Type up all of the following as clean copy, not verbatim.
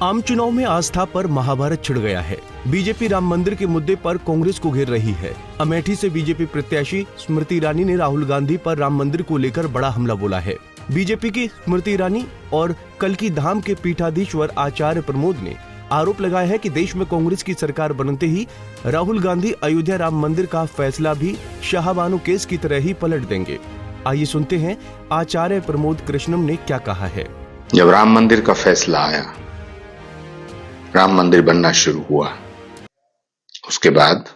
आम चुनाव में आस्था पर महाभारत छिड़ गया है। बीजेपी राम मंदिर के मुद्दे पर कांग्रेस को घेर रही है। अमेठी से बीजेपी प्रत्याशी स्मृति ईरानी ने राहुल गांधी पर राम मंदिर को लेकर बड़ा हमला बोला है। बीजेपी की स्मृति ईरानी और कल्की धाम के पीठाधीश्वर आचार्य प्रमोद ने आरोप लगाया है कि देश में कांग्रेस की सरकार बनते ही राहुल गांधी अयोध्या राम मंदिर का फैसला भी शाहबानो केस की तरह ही पलट देंगे। आइए सुनते हैं आचार्य प्रमोद कृष्णम ने क्या कहा है। जब राम मंदिर का फैसला आया, राम मंदिर बनना शुरू हुआ, उसके बाद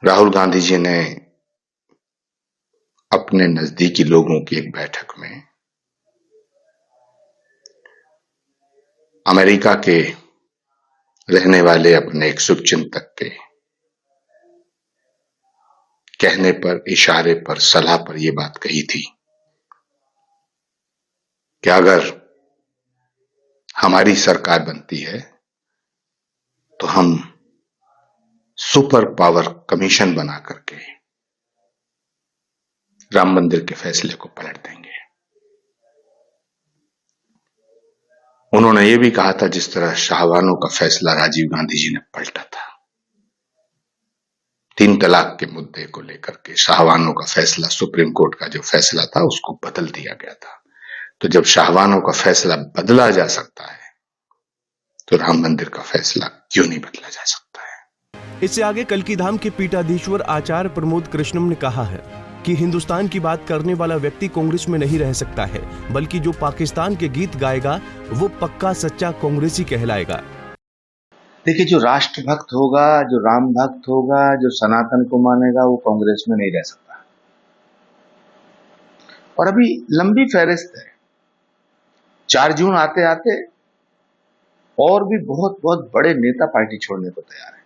राहुल गांधी जी ने अपने नजदीकी लोगों की एक बैठक में अमेरिका के रहने वाले अपने एक शुभचिंतक के कहने पर, इशारे पर, सलाह पर यह बात कही थी कि अगर हमारी सरकार बनती है तो हम सुपर पावर कमीशन बना करके राम मंदिर के फैसले को पलट देंगे। उन्होंने यह भी कहा था जिस तरह शाहबानो का फैसला राजीव गांधी जी ने पलटा था। 3 तलाक के मुद्दे को लेकर के शाहबानो का फैसला, सुप्रीम कोर्ट का जो फैसला था, उसको बदल दिया गया था। तो जब शाहबानो का फैसला बदला जा सकता है तो राम मंदिर का फैसला क्यों नहीं बदला जा सकता है। इससे आगे कल्की धाम के पीठाधीश्वर आचार्य प्रमोद कृष्णम ने कहा है कि हिंदुस्तान की बात करने वाला व्यक्ति कांग्रेस में नहीं रह सकता है, बल्कि जो पाकिस्तान के गीत गाएगा वो पक्का सच्चा कांग्रेसी कहलाएगा। देखिए, जो राष्ट्रभक्त होगा, जो राम भक्त होगा, जो सनातन को मानेगा, वो कांग्रेस में नहीं रह सकता। और अभी लंबी फहरिस्त है। 4 जून आते आते और भी बहुत बहुत बड़े नेता पार्टी छोड़ने को तैयार है,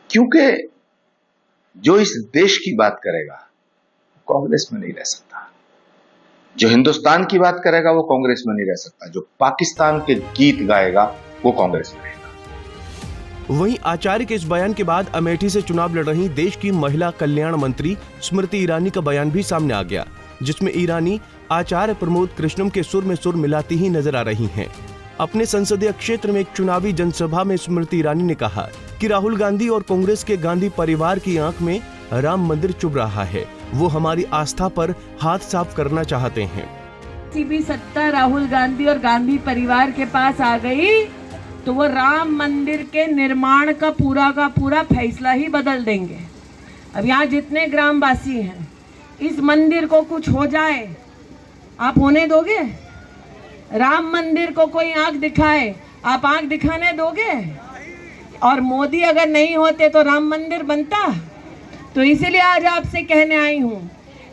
क्योंकि जो इस देश की बात करेगा कांग्रेस में नहीं रह सकता, जो हिंदुस्तान की बात करेगा वो कांग्रेस में नहीं रह सकता, जो पाकिस्तान के गीत गाएगा वो कांग्रेस में रहेगा। वहीं आचार्य के इस बयान के बाद अमेठी से चुनाव लड़ रही देश की महिला कल्याण मंत्री स्मृति ईरानी का बयान भी सामने आ गया, जिसमें ईरानी आचार्य प्रमोद कृष्णम के सुर में सुर मिलाती ही नजर आ रही हैं। अपने संसदीय क्षेत्र में एक चुनावी जनसभा में स्मृति ईरानी ने कहा कि राहुल गांधी और कांग्रेस के गांधी परिवार की आंख में राम मंदिर चुभ रहा है। वो हमारी आस्था पर हाथ साफ करना चाहते हैं। किसी भी सत्ता राहुल गांधी और गांधी परिवार के पास आ गई तो वो राम मंदिर के निर्माण का पूरा फैसला ही बदल देंगे। अब यहाँ जितने ग्रामवासी हैं, इस मंदिर को कुछ हो जाए, आप होने दोगे? राम मंदिर को कोई आंख दिखाए, आप आंख दिखाने दोगे? और मोदी अगर नहीं होते तो राम मंदिर बनता? तो इसीलिए आज आपसे कहने आई हूं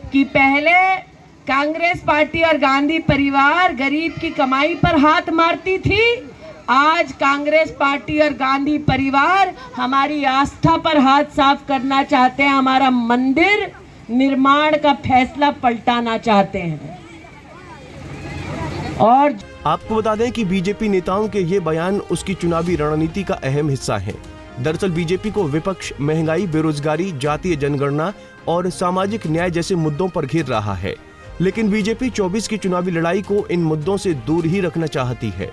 कि पहले कांग्रेस पार्टी और गांधी परिवार गरीब की कमाई पर हाथ मारती थी, आज कांग्रेस पार्टी और गांधी परिवार हमारी आस्था पर हाथ साफ करना चाहते हैं, हमारा मंदिर निर्माण का फैसला पलटाना चाहते हैं। और आपको बता दें कि बीजेपी नेताओं के ये बयान उसकी चुनावी रणनीति का अहम हिस्सा है। दरअसल बीजेपी को विपक्ष महंगाई, बेरोजगारी, जातीय जनगणना और सामाजिक न्याय जैसे मुद्दों पर घेर रहा है, लेकिन बीजेपी 24 की चुनावी लड़ाई को इन मुद्दों से दूर ही रखना चाहती है।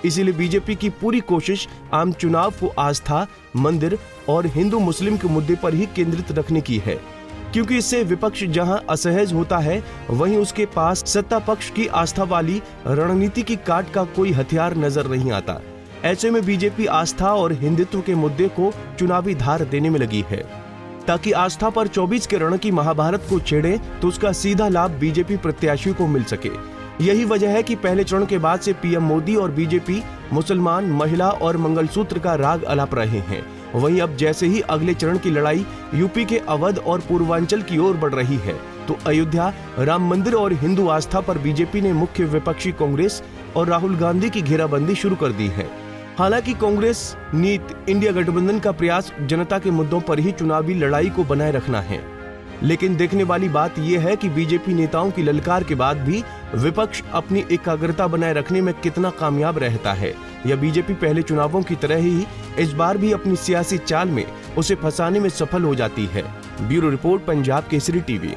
इसीलिए बीजेपी की पूरी कोशिश आम चुनाव को आस्था, मंदिर और हिंदू मुस्लिम के मुद्दे पर ही केंद्रित रखने की है, क्योंकि इससे विपक्ष जहां असहज होता है, वहीं उसके पास सत्ता पक्ष की आस्था वाली रणनीति की काट का कोई हथियार नजर नहीं आता। ऐसे में बीजेपी आस्था और हिंदुत्व के मुद्दे को चुनावी धार देने में लगी है, ताकि आस्था पर 24 के रण की महाभारत को छेड़े तो उसका सीधा लाभ बीजेपी प्रत्याशियों को मिल सके। यही वजह है कि पहले चरण के बाद से पीएम मोदी और बीजेपी मुसलमान, महिला और मंगलसूत्र का राग अलाप रहे हैं। वहीं अब जैसे ही अगले चरण की लड़ाई यूपी के अवध और पूर्वांचल की ओर बढ़ रही है, तो अयोध्या, राम मंदिर और हिंदू आस्था पर बीजेपी ने मुख्य विपक्षी कांग्रेस और राहुल गांधी की घेराबंदी शुरू कर दी है। हालांकि कांग्रेस नीत इंडिया गठबंधन का प्रयास जनता के मुद्दों पर ही चुनावी लड़ाई को बनाए रखना है, लेकिन देखने वाली बात यह है कि बीजेपी नेताओं की ललकार के बाद भी विपक्ष अपनी एकाग्रता बनाए रखने में कितना कामयाब रहता है, या बीजेपी पहले चुनावों की तरह ही इस बार भी अपनी सियासी चाल में उसे फंसाने में सफल हो जाती है। Bureau report, Punjab Kesari TV.